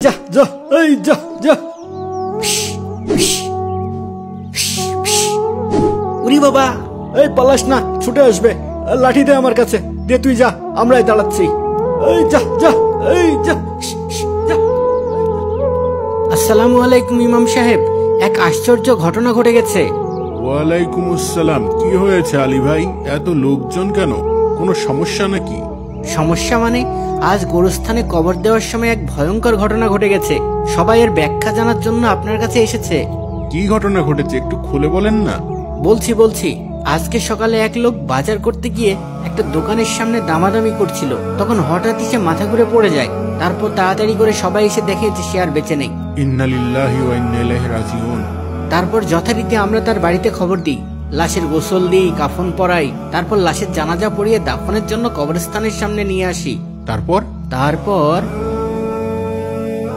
যা যা এই যা যা। উরি বাবা, এই পালাস না, ছুটে আসবে। লাঠি দে আমার কাছে, দে তুই যা, আমরাই দাঁড়াচ্ছি। এই যা যা এই যা। আসসালামু আলাইকুম ইমাম সাহেব, এক আশ্চর্য ঘটনা ঘটে গেছে। ওয়ালাইকুম আসসালাম। কি হয়েছে আলী ভাই? এত লোকজন কেন? কোনো সমস্যা নাকি? সমস্যা মানে, আজ গোরস্থানে কবর দেওয়ার সময় এক ভয়ঙ্কর ঘটনা ঘটে গেছে। সবাই এর ব্যাখ্যা জানার জন্য আপনার কাছে এসেছে। কি ঘটনা ঘটেছে একটু খুলে বলেন না। বলছি, আজকে সকালে এক লোক বাজার করতে গিয়ে একটা দোকানের সামনে দামাদামি করছিল, তখন হঠাৎই সে মাথা ঘুরে পড়ে যায়। তারপর তাড়াতাড়ি করে সবাই এসে দেখে যে সে আর বেঁচে নেই। ইন্না লিল্লাহি ওয়া ইন্না ইলাইহি রাজিউন। তারপর যথারীতি আমরা তার বাড়িতে খবর দিই, লাশের গোসল দিই, কাফন পরাই, তারপর লাশের জানাজা পড়িয়ে দাফনের জন্য কবরস্থানের সামনে নিয়ে আসি। তারপর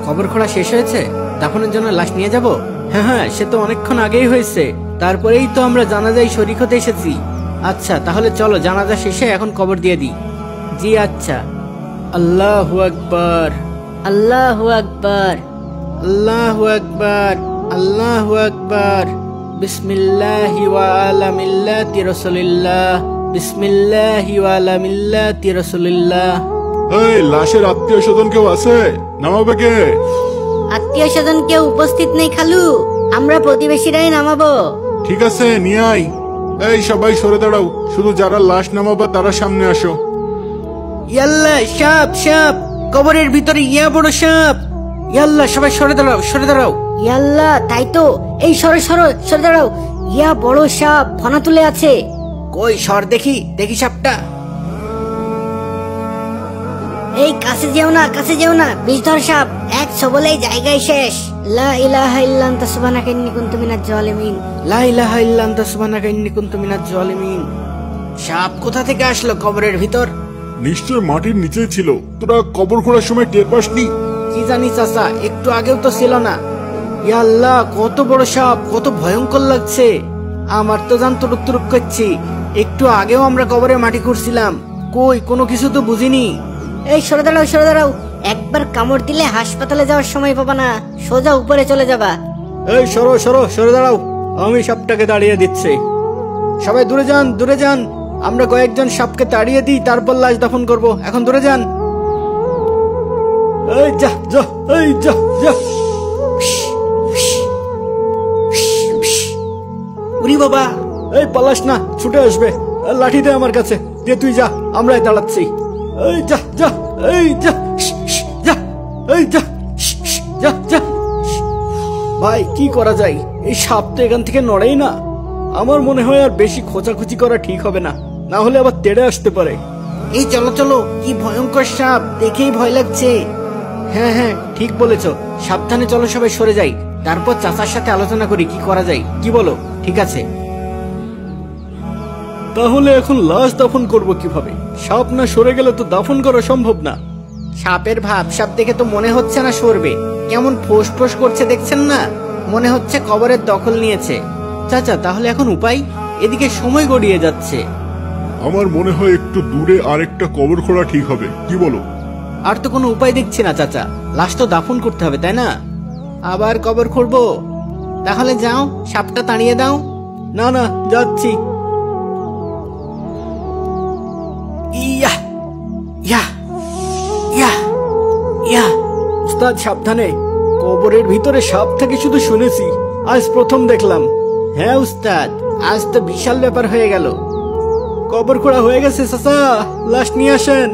কবর খোঁড়া শেষ হয়েছে, দাফনের জন্য লাশ নিয়ে যাব। হ্যাঁ, সে তো অনেকক্ষণ আগেই হয়েছে। তারপরেই তো আমরা জানাজায় শরীক হতে এসেছি। আচ্ছা তাহলে চলো, জানাজা শেষে এখন কবর দিয়ে দিই। জি আচ্ছা। আল্লাহু আকবার, আল্লাহু আকবার, আল্লাহু আকবার, আল্লাহু আকবার। বিসমিল্লাহি ওয়া আলা মিল্লাতি রাসূলিল্লাহ, বিসমিল্লাহি ওয়া আলা মিল্লাতি রাসূলিল্লাহ। এই লাশের আত্মীয় স্বজন কেউ আছে? নামাবে কে? আত্মীয় স্বজন কেউ উপস্থিত নেই খালু, আমরা প্রতিবেশীরাই নামাবো। ঠিক আছে, নিয়ে আয়। এই সবাই সরে দাঁড়াও, শুধু যারা লাশ নামাবা তারা সামনে আসো। ইয়াল্লাহ, সাপ সাপ, কবরের ভিতরে ইয়া বড় সাপ। ইয়াল্লাহ, সবাই সরে দাঁড়াও, সরে দাঁড়াও। ইয়াল্লাহ, তাই তো, এই সরে দাঁড়াও। ইয়া বড় সাপ ফনা তুলে আছে। কই সর দেখি সাপটা। এই কাছে যেও না, বিষধর সাপ, এক ছবলেই জায়গায় শেষ। লা ইলাহা ইল্লা আনতা সুবহানাকা ইন্নী কুনতু মিনাজ জালিমিন, লা ইলাহা ইল্লা আনতা সুবহানাকা ইন্নী কুনতু মিনাজ জালিমিন। সাপ কোথা থেকে আসলো কবরের ভিতর? নিশ্চয় মাটির নিচেই ছিল। তোরা কবর খোঁড়ার সময় টের পাসনি? কি জানি চাচা, একটু আগেও তো ছিল না। ইয়া আল্লাহ, কত বড় সাপ, কত ভয়ঙ্কর লাগছে। আমার তো জান তুরুক করছি। একটু আগেও আমরা কবরে মাটি খুঁড়ছিলাম, কই কোনো কিছু তো বুঝিনি। এই সরে দাঁড়াও, একবার কামড় দিলে হাসপাতালে যাওয়ার সময় পাবা না, সোজা উপরে চলে যাবা। এই সরে দাঁড়াও, আমি সাপটাকে তাড়িয়ে দিচ্ছি। সবাই দূরে যান। আমরা কয়েকজন সাপকে তাড়িয়ে দিই, তারপর লাশ দাফন করব। এখন দূরে যান। এই যা যা এই যা যা। উরি বাবা, এই পালাস না, ছুটে আসবে। লাঠি দে আমার কাছে, দে তুই যা, আমরাই দাঁড়াচ্ছি। এই যা যা এই যা যা এই যা যা যা। ভাই কি করা যায়? এই সাপ তো এখান থেকে নড়েই না। আমার মনে হয় আর বেশি খোঁচাখুচি করা ঠিক হবে না, না হলে আবার তেড়ে আসতে পারে। এই চলো, কি ভয়ঙ্কর সাপ, দেখেই ভয় লাগছে। হ্যাঁ ঠিক বলেছ, সাবধানে চলো, সবাই সরে যাই। তারপর চাচার সাথে আলোচনা করি কি করা যায়। কি বলো? ঠিক আছে। তাহলে এখন লাশ দাফন করব কিভাবে? সাপ না সরে গেলে তো দাফন করা সম্ভব না। সাপের ভাব সাপ দেখে তো মনে হচ্ছে না সরবে। কেমন ফোঁস করছে দেখছেন না? মনে হচ্ছে কবরের দখল নিয়েছে। চাচা তাহলে এখন উপায়? এদিকে সময় গড়িয়ে যাচ্ছে। আমার মনে হয় একটু দূরে আরেকটা কবর খোঁড়া ঠিক হবে, কি বলো? আর তো কোনো উপায় দেখছি না চাচা, লাশ তো দাফন করতে হবে তাই না? আবার কবর খুঁড়বো? তাহলে যাও, সাপটা তাড়িয়ে দাও। না যাচ্ছি। ইয়া ইয়া ইয়া ইয়া। উস্তাদ সাবধানে, কবরের ভিতরে সাপ থাকে শুধু শুনেছি, আজ প্রথম দেখলাম। হ্যাঁ উস্তাদ, আজ তো বিশাল ব্যাপার হয়ে গেল। কবর খোঁড়া হয়ে গেছে চাচা, লাশ নিয়ে আসেন।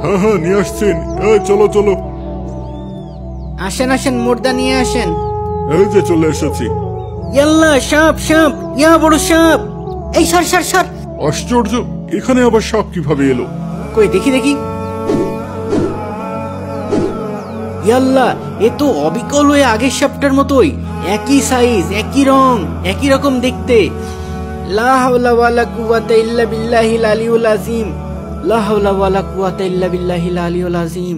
হ্যাঁ নিয়ে আসছেন। চলো আসেন, মুর্দা নিয়ে আসেন। এই যে চলে এসেছি। ইয়াল্লাহ, সাপ ইয়া বড় সাপ। এই সর। আশ্চর্য, এখানে আবার সাপ কিভাবে এলো? কই দেখি। ইয়াল্লাহ, এ তো অবিকল হয়ে আগের সাপটার মতোই, একই সাইজ, একই রং, একই রকম দেখতে। লা হাওলা ওয়ালা কুওয়াতা ইল্লা বিল্লাহিল আলিয়ুল আযীম, লা হাওলা ওয়ালা কুওয়াতা ইল্লা বিল্লাহিল আলিয়ুল আযীম।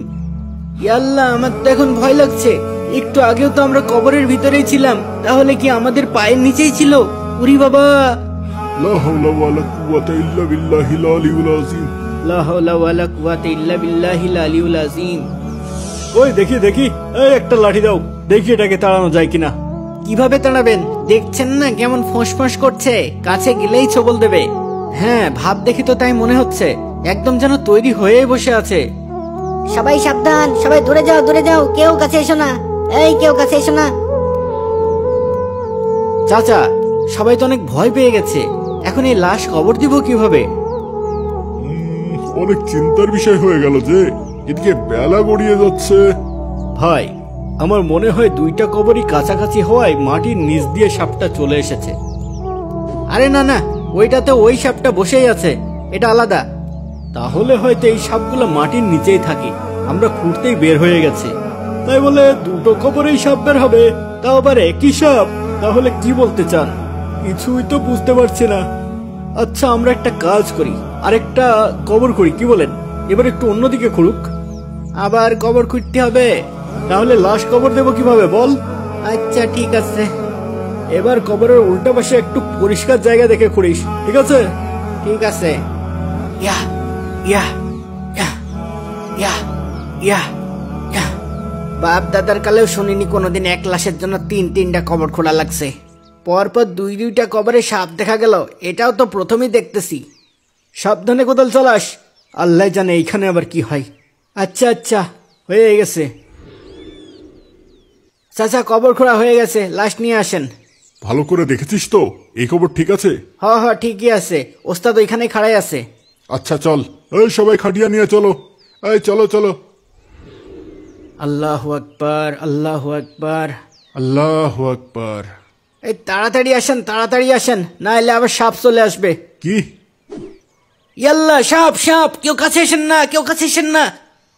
ইয়াল্লাহ, আমার তো এখন ভয় লাগছে। একটু আগেও তো আমরা কবরের ভিতরেই ছিলাম, তাহলে কি আমাদের পায়ের নিচেই ছিল? উরি বাবা, লা হাওলা ওয়ালা কুওয়াতা ইল্লা বিল্লাহিল আলিয়ুল আযীম, লা হাওলা ওয়ালা কুওয়াতা ইল্লা বিল্লাহিল আলিয়ুল আযীম। ওই দেখি দেখি, এই একটা লাঠি দাও, দেখি এটাকে তাড়ানো যায় কিনা। কিভাবে তাড়াবেন? দেখছেন না কেমন ফোঁস করছে, কাছে গেলেই ছবল দেবে। হ্যাঁ, ভাব দেখি তো তাই মনে হচ্ছে, একদম যেন তৈরি হয়ে বসে আছে। সবাই সাবধান, সবাই দূরে যাও, দূরে যাও, কেউ কাছে এসো না, এই কেউ কাছে এসো না। চাচা, সবাই তো অনেক ভয় পেয়ে গেছে, এখন এই লাশ কবর দিব কিভাবে? অনেক চিন্তার বিষয় হয়ে গেল যে, এদিকে বেলা গড়িয়ে যাচ্ছে। ভাই, আমার মনে হয় দুইটা কবরই কাছাকাছি হওয়ায় মাটির নিচ দিয়ে সাপটা চলে এসেছে। আরে না না, ওইটাতে ওই সাপটা বসেই আছে, এটা আলাদা। তাহলে হয়তো এই সাপগুলো মাটির নিচেই থাকে, আমরা খুঁড়তেই বের হয়ে গেছে। তাই বলে দুটো কবরেই সাপ বের হবে, তাও আবার একই সাপ? তাহলে কি বলতে চান? কিছুই তো বুঝতে পারছি না। আচ্ছা, আমরা একটা কাজ করি, আরেকটা কবর করি, কি বলেন? এবার একটু অন্যদিকে খুঁড়ুক। আবার কবর খুঁড়তে হবে? তাহলে লাশ কবর দেবো কিভাবে বল? আচ্ছা ঠিক আছে। এবার কবরের উল্টা পাশে একটু পরিষ্কার জায়গা দেখে খুঁড়িস, ঠিক আছে? ঠিক আছে। ইয়া ইয়া ইয়া ইয়া ইয়া ইয়া। বাপ দাদার কালেও শুনিনি কোনোদিন এক লাশের জন্য তিনটা কবর খোলা লাগছে। পরপর দুইটা কবরে সাপ দেখা গেল, এটাও তো প্রথমেই দেখতেছি। সাবধানে কোদাল চালাস, আল্লাহ জানে এইখানে আবার কি হয়। আচ্ছা আচ্ছা, হয়ে গেছে। চাচা, কবর খোঁড়া হয়ে গেছে, লাশ নিয়ে আসেন। ভালো করে দেখেছিস তো এই খবর ঠিক আছে? হ ঠিকই আছে, ওস্তাদ ওইখানে খাড়াই আছে। আচ্ছা চল, এই সবাই খাটিয়া নিয়ে চলো, এই চলো চলো। আল্লাহু আকবার, আল্লাহু আকবার। আল্লাহু আকবার। এই তাড়াতাড়ি আসেন, না এলে আবার সাপ চলে আসবে। কি? ইয়াল্লাহ, সাপ সাপ, কেউ কাছে এসেন না, কেউ কাছে এসেন না।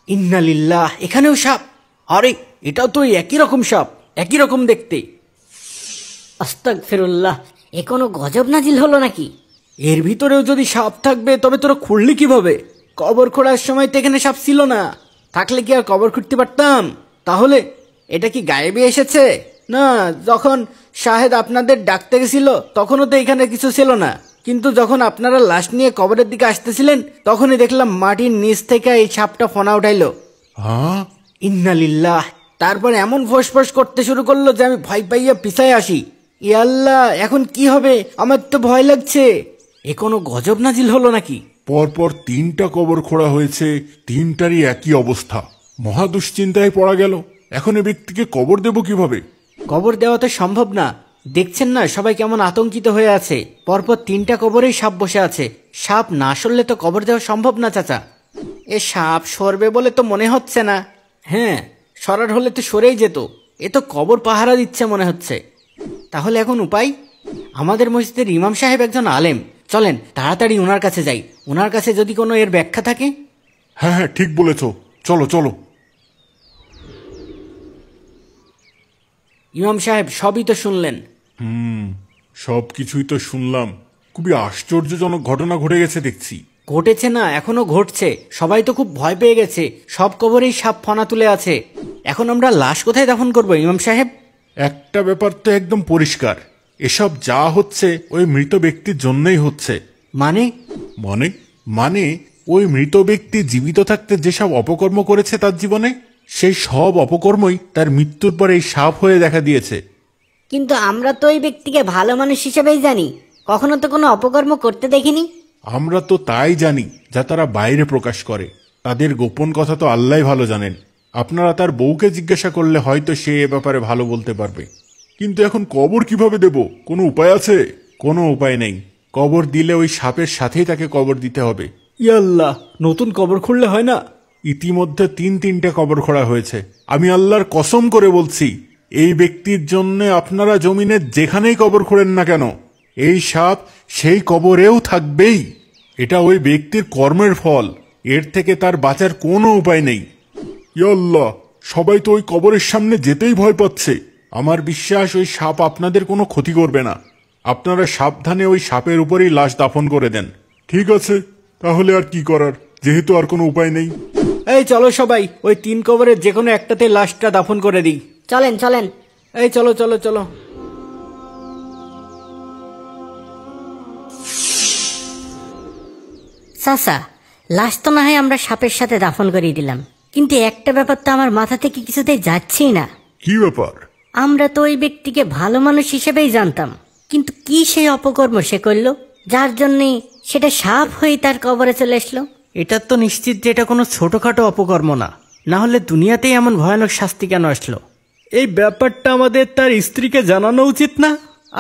ইন্না লিল্লাহ, এখানেও সাপ। আরে, এটাও তো একই রকম সাপ, একই রকম দেখতে। আস্তাগফিরুল্লাহ, এ কোনো গজব নাজিল হলো নাকি? এর ভিতরেও যদি সাপ থাকবে তবে তোরা খুঁড়লি কিভাবে? কবর খোঁড়ার সময় তো এখানে সাপ ছিল না, থাকলে কি আর কবর খুঁড়তে পারতাম? তাহলে এটা কি গায়েবে এসেছে? না, যখন শাহেদ আপনাদের ডাকতে গেছিল তখনও তো এখানে কিছু ছিল না, কিন্তু যখন আপনারা লাশ নিয়ে কবরের দিকে আসতেছিলেন তখনই দেখলাম মাটির নিচ থেকে এই সাপটা ফনা উঠাইলো। হ্যাঁ? ইন্না লিল্লাহ। তারপর এমন ফোঁস করতে শুরু করলো যে আমি ভয় পাইয়া পিছায় আসি। ইয়াল্লাহ, এখন কি হবে? আমার তো ভয় লাগছে। এ কোনো গজব নাজিল হলো নাকি? পরপর তিনটা কবর খোঁড়া হয়েছে, তিনটারই একই অবস্থা। মহা দুশ্চিন্তায় পড়া গেল। এখন এ ব্যক্তিকে কবর দেব কিভাবে? কবর দেওয়া তো সম্ভব না, দেখছেন না সবাই কেমন আতঙ্কিত হয়ে আছে। পরপর তিনটা কবরেই সাপ বসে আছে, সাপ না সরলে তো কবর দেওয়া সম্ভব না চাচা। এ সাপ সরবে বলে তো মনে হচ্ছে না। হ্যাঁ, সরার হলে তো সরেই যেত, এ তো কবর পাহারা দিচ্ছে মনে হচ্ছে। তাহলে এখন উপায়? আমাদের মসজিদের ইমাম সাহেব একজন আলেম, চলেন তাড়াতাড়ি ওনার কাছে যাই, ওনার কাছে যদি কোনো এর ব্যাখ্যা থাকে। হ্যাঁ হ্যাঁ, ঠিক বলেছ, চলো চলো। ইমাম সাহেব, সবই তো শুনলেন। সবকিছুই তো শুনলাম। খুবই আশ্চর্যজনক ঘটনা ঘটে গেছে দেখছি। ঘটেছে না, এখনো ঘটছে। সবাই তো খুব ভয় পেয়ে গেছে, সব কবরেই সাপ ফনা তুলে আছে। এখন আমরা লাশ কোথায় দাফন করবো ইমাম সাহেব? একটা ব্যাপার তো একদম পরিষ্কার, এসব যা হচ্ছে ওই মৃত ব্যক্তির জন্যই হচ্ছে। মানে? মানে মানে ওই মৃত ব্যক্তি জীবিত থাকতে যেসব অপকর্ম করেছে তার জীবনে, সেই সব অপকর্মই তার মৃত্যুর পরে এই সাপ হয়ে দেখা দিয়েছে। কিন্তু আমরা তো ওই ব্যক্তিকে ভালো মানুষ হিসেবেই জানি, কখনো তো কোনো অপকর্ম করতে দেখিনি। আমরা তো তাই জানি যা তারা বাইরে প্রকাশ করে, তাদের গোপন কথা তো আল্লাহ ভালো জানেন। আপনারা তার বউকে জিজ্ঞাসা করলে হয়তো সে এ ব্যাপারে ভালো বলতে পারবে। কিন্তু এখন কবর কিভাবে দেব? কোনো উপায় আছে? কোনো উপায় নেই। কবর দিলে ওই সাপের সাথেই তাকে কবর দিতে হবে। ইয়াল্লাহ, নতুন কবর খুঁড়লে হয় না? ইতিমধ্যে তিনটা কবর খোঁড়া হয়েছে। আমি আল্লাহর কসম করে বলছি, এই ব্যক্তির জন্য আপনারা জমিনে যেখানেই কবর খোঁড়েন না কেন, এই সাপ সেই কবরেও থাকবেই। এটা ওই ব্যক্তির কর্মের ফল, এর থেকে তার বাঁচার কোনো উপায় নেই। ইয়া আল্লাহ, সবাই তো ওই কবরের সামনে যেতেই ভয় পাচ্ছে। আমার বিশ্বাস ওই সাপ আপনাদের কোনো ক্ষতি করবে না। আপনারা সাবধানে ওই সাপের উপরেই লাশ দাফন করে দেন। ঠিক আছে, তাহলে আর কি করার, যেহেতু আর কোনো উপায় নেই। এই চলো সবাই, ওই তিন কবরের যে কোনো একটাতে লাশটা দাফন করে দিই। চলেন চলেন। এই চলো চলো চলো। চাচা, লাশ তো না হয় আমরা সাপের সাথে দাফন করিয়ে দিলাম, কিন্তু একটা ব্যাপার তো আমার মাথা থেকে কিছুতেই যাচ্ছেই না। কি ব্যাপার? আমরা তো ওই ব্যক্তিকে ভালো মানুষ হিসেবেই জানতাম, কিন্তু কি সেই অপকর্ম সে করলো যার জন্যে সেটা সাপ হয়ে তার কবরে চলে আসলো? এটা তো নিশ্চিত যে এটা কোনো ছোটখাটো অপকর্ম না, না হলে দুনিয়াতেই এমন ভয়ানক শাস্তি কেন আসলো? এই ব্যাপারটা আমাদের তার স্ত্রীকে জানানো উচিত না?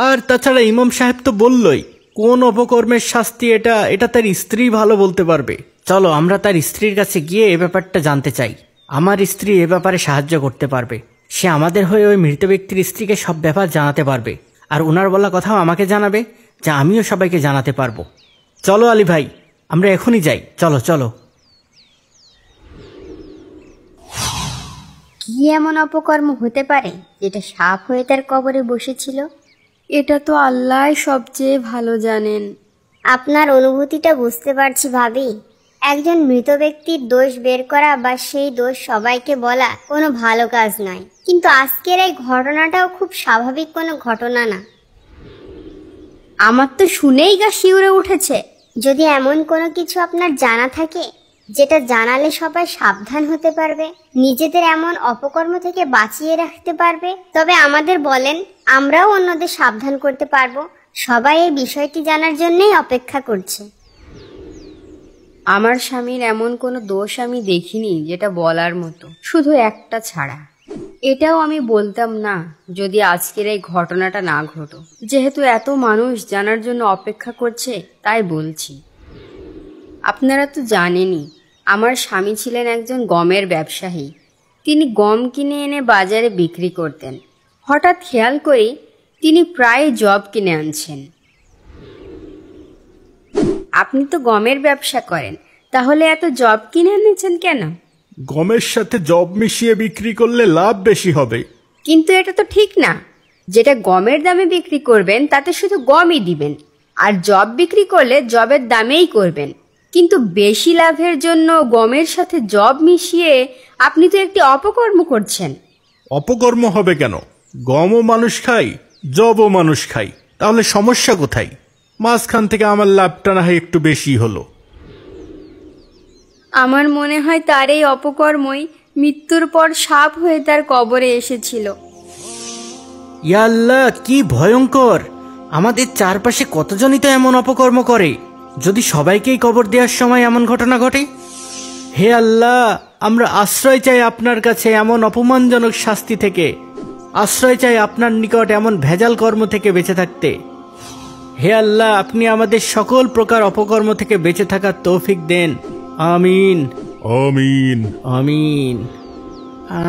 আর তাছাড়া ইমাম সাহেব তো বললই কোন অপকর্মের শাস্তি এটা তার স্ত্রী ভালো বলতে পারবে। চলো আমরা তার স্ত্রীর কাছে গিয়ে এ ব্যাপারটা জানতে চাই। আমার স্ত্রী এ ব্যাপারে সাহায্য করতে পারবে। সে আমাদের হয়ে ওই মৃত ব্যক্তির স্ত্রীকে সব ব্যাপার জানাতে পারবে, আর ওনার বলা কথাও আমাকে জানাবে, যা আমিও সবাইকে জানাতে পারবো। চলো আলী ভাই, আমরা এখনই যাই। চলো চলো। কি এমন অপকর্ম হতে পারে যেটা সাপ হয়ে তার কবরে বসেছিল? এটা তো আল্লাহ সবচেয়ে ভালো জানেন। আপনার অনুভূতিটা বুঝতে পারছি ভাবি। একজন মৃত ব্যক্তির দোষ বের করা বা সেই দোষ সবাইকে বলা কোনো ভালো কাজ নয়, কিন্তু আজকের এই ঘটনাটাও খুব স্বাভাবিক কোনো ঘটনা না। আমার তো শুনেই গা শিউরে উঠেছে। যদি এমন কোনো কিছু আপনার জানা থাকে যেটা জানালে সবাই সাবধান হতে পারবে, নিজেদের এমন অপকর্ম থেকে বাঁচিয়ে রাখতে পারবে, তবে আমাদের বলেন, আমরাও অন্যদের সাবধান করতে পারবো। সবাই এই বিষয়টি জানার জন্যই অপেক্ষা করছে। আমার স্বামীর এমন কোনো দোষ আমি দেখিনি যেটা বলার মতো, শুধু একটা ছাড়া। এটাও আমি বলতাম না যদি আজকের এই ঘটনাটা না ঘটো। যেহেতু এত মানুষ জানার জন্য অপেক্ষা করছে তাই বলছি। আপনারা তো জানেনই আমার স্বামী ছিলেন একজন গমের ব্যবসায়ী। তিনি গম কিনে এনে বাজারে বিক্রি করতেন। হঠাৎ খেয়াল করি তিনি প্রায় জব কিনে আনছেন। আপনি তো গমের ব্যবসা করেন, তাহলে এত জব কিনে এনেছেন কেন? গমের সাথে জব মিশিয়ে বিক্রি করলে লাভ বেশি হবে। কিন্তু এটা তো ঠিক না। যেটা গমের দামে বিক্রি করবেন তাতে শুধু গমই দিবেন, আর জব বিক্রি করলে জবের দামেই করবেন। কিন্তু বেশি লাভের জন্য গমের সাথে জব মিশিয়ে আপনি তো একটি অপকর্ম করছেন। অপকর্ম হবে কেন? গমও মানুষ খায়, জবও মানুষ খায়, তাহলে সমস্যা কোথায়? মাঝখান থেকে আমার লাভটা না হয় একটু বেশি হলো। আমার মনে হয় তার এই অপকর্মই মৃত্যুর পর সাপ হয়ে তার কবরে এসেছিল। ইয়া আল্লাহ, কি ভয়ঙ্কর! আমাদের চারপাশে কতজনই তো এমন অপকর্ম করে। যদি সবাইকেই কবর দেওয়ার সময় এমন ঘটনা ঘটে? হে আল্লাহ, আমরা আশ্রয় চাই আপনার কাছে এমন অপমানজনক শাস্তি থেকে। আশ্রয় চাই আপনার নিকট এমন ভেজাল কর্ম থেকে বেঁচে থাকতে। হে আল্লাহ, আপনি আমাদের সকল প্রকার অপকর্ম থেকে বেঁচে থাকার তৌফিক দেন। আমিন আমিন আমিন।